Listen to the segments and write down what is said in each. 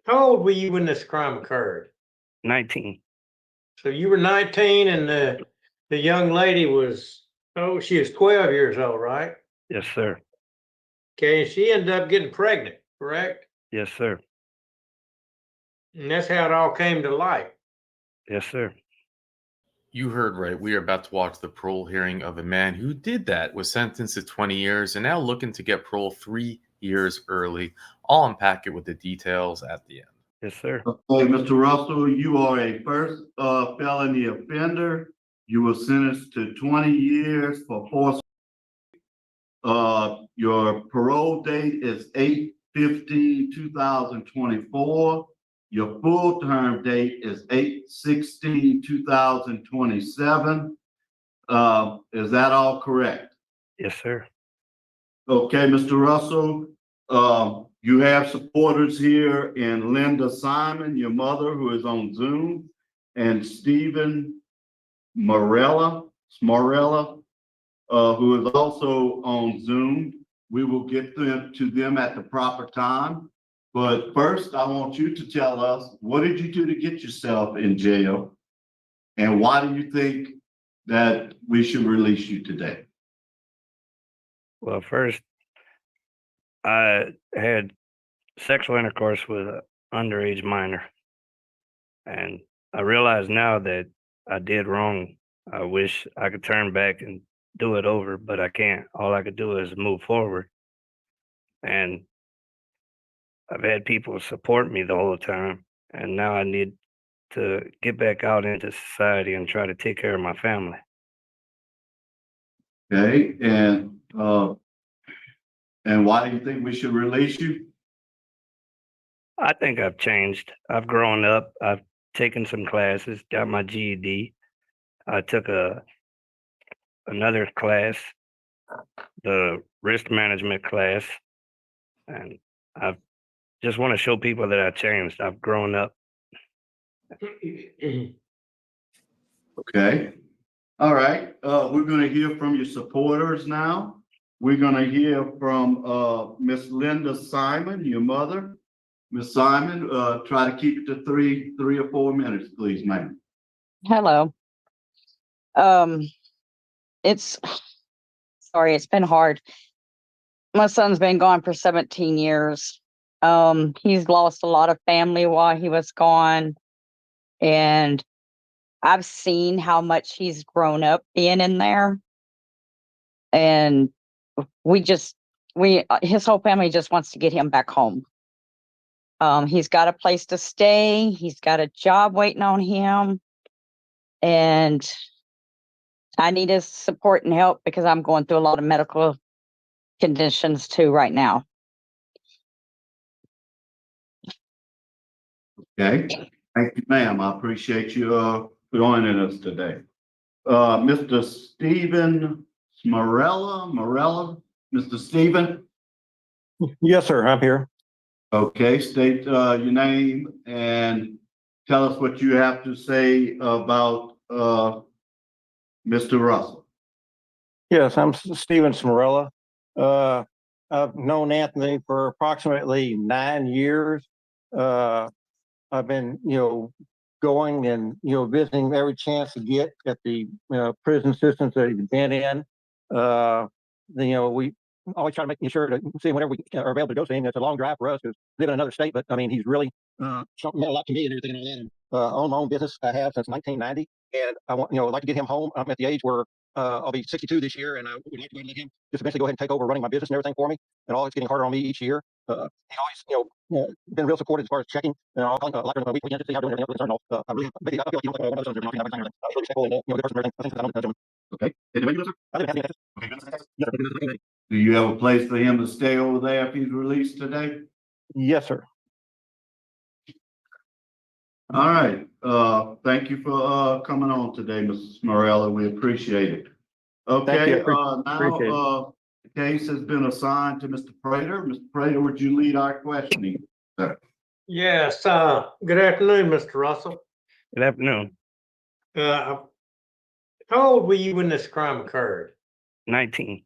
How old were you when this crime occurred? 19. So you were 19 and the young lady was, oh, she was 12 years old, right? Yes, sir. Okay, and she ended up getting pregnant, correct? Yes, sir. And that's how it all came to light. Yes, sir. You heard right. We are about to watch the parole hearing of a man who did that, was sentenced to 20 years, and now looking to get parole 3 years early. I'll unpack it with the details at the end. Yes, sir. Okay, Mr. Russell, you are a first felony offender. You were sentenced to 20 years for force. Your parole date is 8/15/2024. Your full term date is 8/16/2027. Is that all correct? Yes, sir. Okay, Mr. Russell, you have supporters here in Linda Simon, your mother, who is on Zoom, and Stephen Smarella, who is also on Zoom. We will get to them at the proper time. But first, I want you to tell us, what did you do to get yourself in jail? And why do you think that we should release you today? Well, first, I had sexual intercourse with an underage minor. And I realize now that I did wrong. I wish I could turn back and do it over, but I can't. All I could do is move forward. And I've had people support me the whole time. And now I need to get back out into society and try to take care of my family. Okay, and why do you think we should release you? I think I've changed. I've grown up. I've taken some classes, got my GED. I took another class, the risk management class, and I just want to show people that I've changed. I've grown up. Okay. All right. We're going to hear from your supporters now. We're going to hear from Miss Linda Simon, your mother. Miss Simon, try to keep it to three or 4 minutes, please, ma'am. Hello. It's been hard. My son's been gone for 17 years. He's lost a lot of family while he was gone. And I've seen how much he's grown up being in there. And his whole family just wants to get him back home. He's got a place to stay. He's got a job waiting on him. And I need his support and help because I'm going through a lot of medical conditions too right now. Okay. Thank you, ma'am. I appreciate you joining us today. Mr. Stephen Smarella, Mr. Stephen. Yes, sir. I'm here. Okay, state your name and tell us what you have to say about Mr. Russell. Yes, I'm Stephen Smarella. I've known Anthony for approximately 9 years. I've been, going and, visiting every chance to get at the prison systems that he's been in. We always try to make sure to see him whenever we are available to go see him. It's a long drive for us because we live in another state, but I mean, he's really meant a lot to me and everything and all that. And own my own business I have since 1990, and I want, I'd like to get him home. I'm at the age where I'll be 62 this year, and I would like to go and let him just eventually go ahead and take over running my business and everything for me. And all it's getting harder on me each year. He always, been real supportive as far as checking. I'll call like during the weekend to see how doing everything else. I really, maybe I feel like one of those sons everything. Really respectful and good person and everything. I think that's gentleman. Okay. Did you sir? I live in Texas. Okay, yes, sir. Do you have a place for him to stay over there if he's released today? Yes, sir. All right. Thank you for coming on today, Mrs. Morella. We appreciate it. Okay. Now the case has been assigned to Mr. Prater. Mr. Prater, would you lead our questioning, sir? Yes. Good afternoon, Mr. Russell. Good afternoon. How old were you when this crime occurred? 19.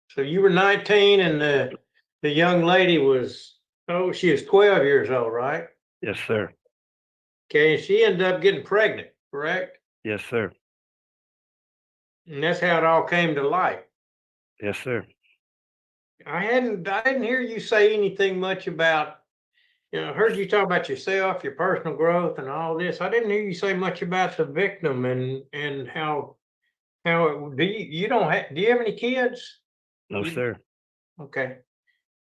So you were 19 and the young lady was, oh, she was 12 years old, right? Yes, sir. Okay, and she ended up getting pregnant, correct? Yes, sir. And that's how it all came to light. Yes, sir. I didn't hear you say anything much about, I heard you talk about yourself, your personal growth and all this. I didn't hear you say much about the victim and how do you don't have, do you have any kids? No, You- sir. Okay.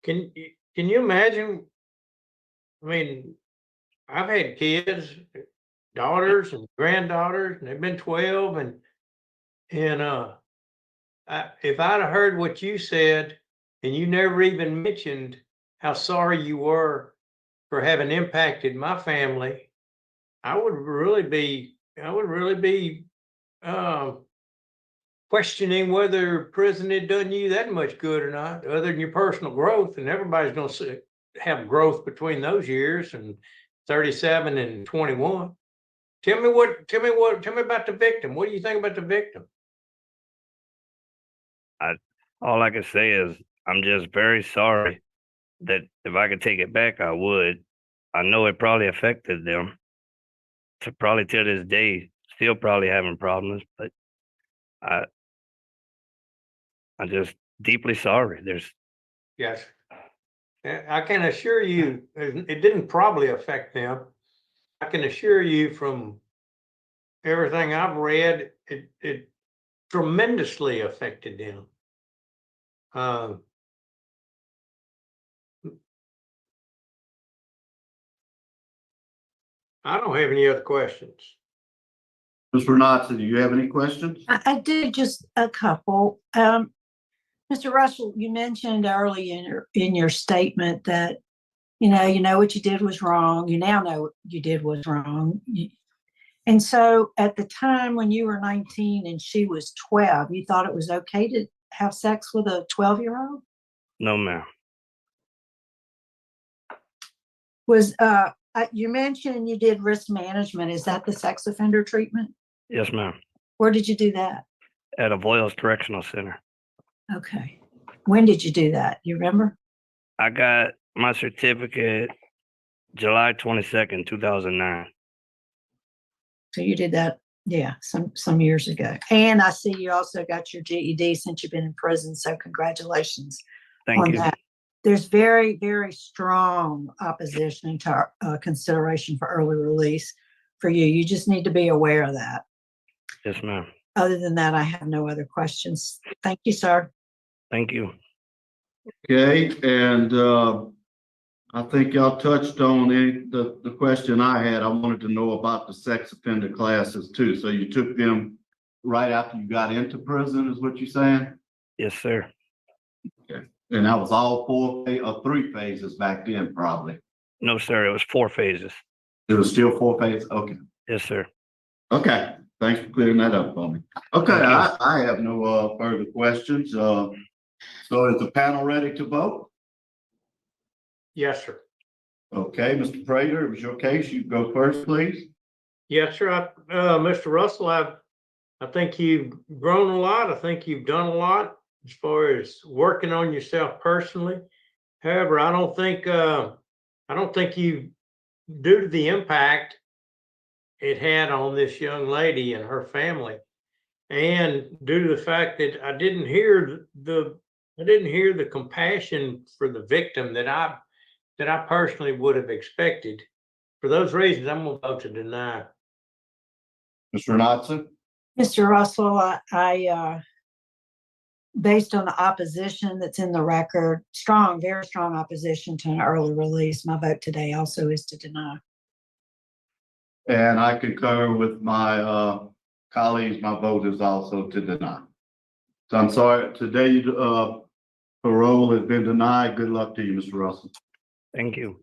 Can you imagine? I mean, I've had kids, daughters and granddaughters, and they've been 12 and if I'd have heard what you said and you never even mentioned how sorry you were for having impacted my family, I would really be questioning whether prison had done you that much good or not, other than your personal growth. And everybody's going to have growth between those years and 37 and 21. Tell me about the victim. What do you think about the victim? All I can say is I'm just very sorry that if I could take it back, I would. I know it probably affected them. To probably till this day, still probably having problems, but I I'm just deeply sorry. There's Yes. I can assure you, it didn't probably affect them. I can assure you from everything I've read, it tremendously affected them. Um, I don't have any other questions. Mr. Knotson, do you have any questions? I do, just a couple. Mr. Russell, you mentioned early in your statement that, you know what you did was wrong. You now know what you did was wrong. And so at the time when you were 19 and she was 12, you thought it was okay to have sex with a 12-year-old? no, ma'am. You mentioned you did risk management. Is that the sex offender treatment? Yes, ma'am. Where did you do that? At Avoyles Correctional Center. Okay. When did you do that? You remember? I got my certificate July 22nd, 2009. So you did that, yeah, some years ago. And I see you also got your GED since you've been in prison. So congratulations Thank on you. that. There's very, very strong opposition to consideration for early release for you. You just need to be aware of that. Yes, ma'am. Other than that, I have no other questions. Thank you, sir. Thank you. Okay, and I think y'all touched on the question I had. I wanted to know about the sex offender classes too. So you took them right after you got into prison, is what you're saying? Yes, sir. And that was all 4 or 3 phases back then, probably. No, sir. It was 4 phases. It was still 4 phases? Okay. Yes, sir. Okay, thanks for clearing that up for me. Okay, Thank you. I have no further questions. So is the panel ready to vote? Yes, sir. Okay, Mr. Prater, it was your case. You go first, please. Yes, sir. Mr. Russell, I think you've grown a lot. I think you've done a lot as far as working on yourself personally. However, I don't think you, due to the impact it had on this young lady and her family, and due to the fact that I didn't hear the compassion for the victim that I personally would have expected. For those reasons, I'm going to vote to deny. Mr. Knotson? Mr. Russell, I based on the opposition that's in the record, very strong opposition to an early release, my vote today also is to deny. And I concur with my colleagues. My vote is also to deny. So I'm sorry, today parole has been denied. Good luck to you, Mr. Russell. Thank you.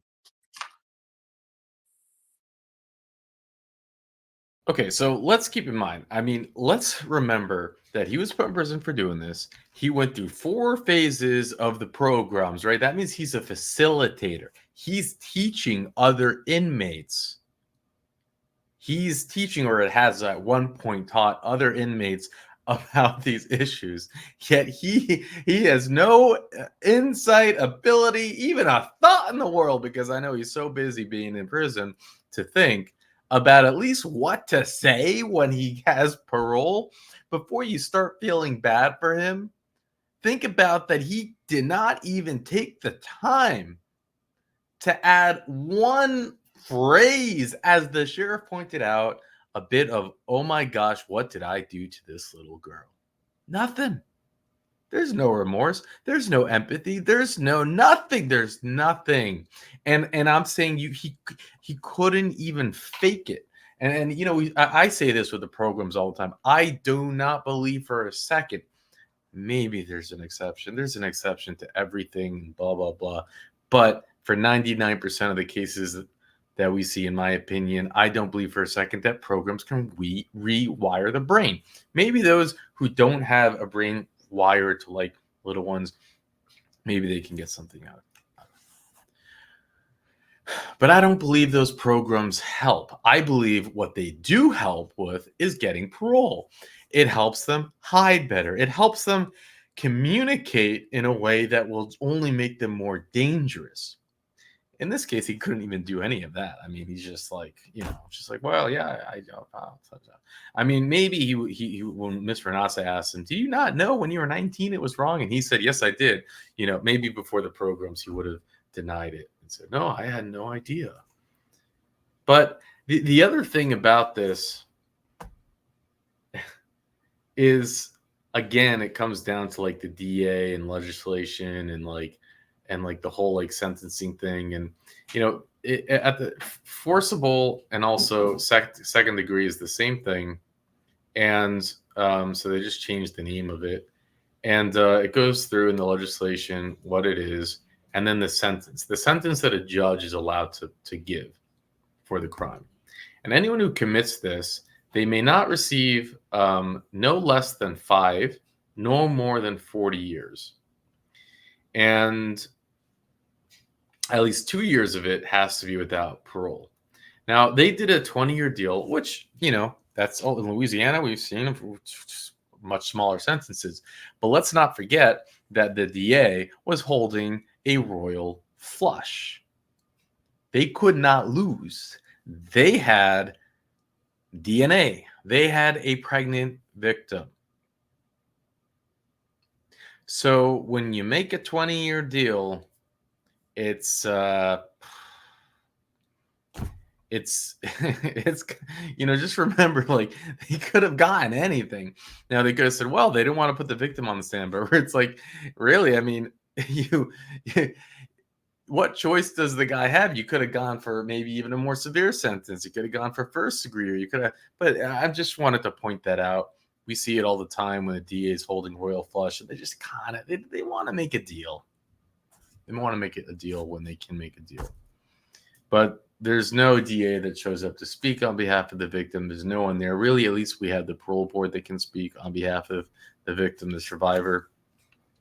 Okay, so let's keep in mind, I mean, let's remember that he was put in prison for doing this. He went through 4 phases of the programs, right? That means he's a facilitator. He's teaching other inmates. He's teaching, or it has at one point taught other inmates about these issues, yet he has no insight, ability, even a thought in the world, because I know he's so busy being in prison, to think about at least what to say when he has parole. Before you start feeling bad for him, think about that he did not even take the time to add one phrase, as the sheriff pointed out, a bit of, oh my gosh, what did I do to this little girl? Nothing. There's no remorse. There's no empathy. There's no nothing. There's nothing. And I'm saying he couldn't even fake it. And you know, I say this with the programs all the time. I do not believe for a second. Maybe there's an exception. There's an exception to everything, blah, blah, blah. But for 99% of the cases that we see, in my opinion, I don't believe for a second that programs can rewire the brain. Maybe those who don't have a brain wired to like little ones, maybe they can get something out of it. But I don't believe those programs help. I believe what they do help with is getting parole. It helps them hide better. It helps them communicate in a way that will only make them more dangerous. In this case, he couldn't even do any of that. I mean, he's just like, you know, just like, well, yeah, I mean, maybe he when Mr. Renassa asked him, do you not know when you were 19 it was wrong? And he said, yes, I did. You know, maybe before the programs he would have denied it and said, no, I had no idea. But the other thing about this is, again, it comes down to like the DA and legislation and like the whole like sentencing thing. And you know, at the forcible and also second degree is the same thing. And so they just changed the name of it. And it goes through in the legislation what it is, and then the sentence that a judge is allowed to give for the crime. And anyone who commits this, they may not receive no less than 5, no more than 40 years. And at least 2 years of it has to be without parole. Now, they did a 20-year deal, which, you know, that's all in Louisiana. We've seen them for much smaller sentences. But let's not forget that the DA was holding a royal flush. They could not lose. They had DNA. They had a pregnant victim. So when you make a 20-year deal, it's you know, just remember, like, they could have gotten anything. Now they could have said, well, they didn't want to put the victim on the stand, but it's like, really, I mean, what choice does the guy have? You could have gone for maybe even a more severe sentence. You could have gone for first degree, or you could have, but I just wanted to point that out. We see it all the time when the DA is holding royal flush, and they just kind of, they want to make a deal. They want to make it a deal when they can make a deal. But there's no DA that shows up to speak on behalf of the victim. There's no one there. Really, at least we have the parole board that can speak on behalf of the victim, the survivor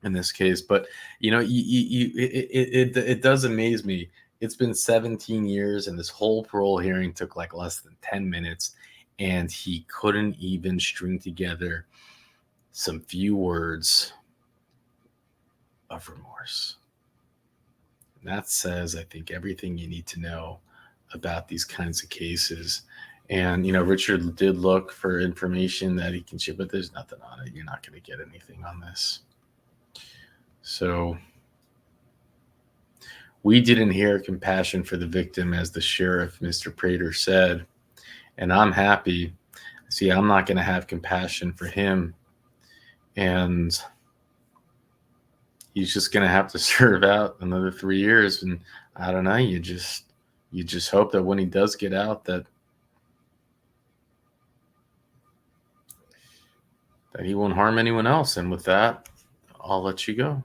in this case. But, you know, it does amaze me. It's been 17 years, and this whole parole hearing took like less than 10 minutes, and he couldn't even string together some few words of remorse. And that says, I think, everything you need to know about these kinds of cases. And, you know, Richard did look for information that he can share, but there's nothing on it. You're not going to get anything on this. So we didn't hear compassion for the victim, as the sheriff, Mr. Prater, said. And I'm happy. See, I'm not going to have compassion for him. And he's just going to have to serve out another 3 years. And I don't know, you just hope that when he does get out, that he won't harm anyone else. And with that, I'll let you go.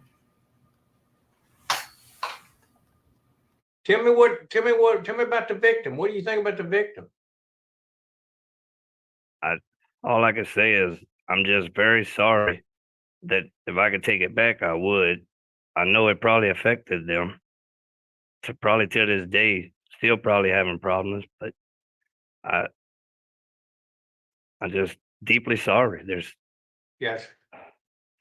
Tell me about the victim. What do you think about the victim? All I can say is I'm just very sorry. That if I could take it back, I would. I know it probably affected them. To probably till this day, still probably having problems, but I'm just deeply sorry. Yes.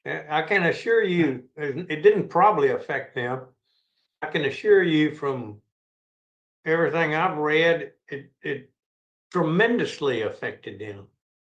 I can assure you, it didn't probably affect them. I can assure you from everything I've read, it tremendously affected them.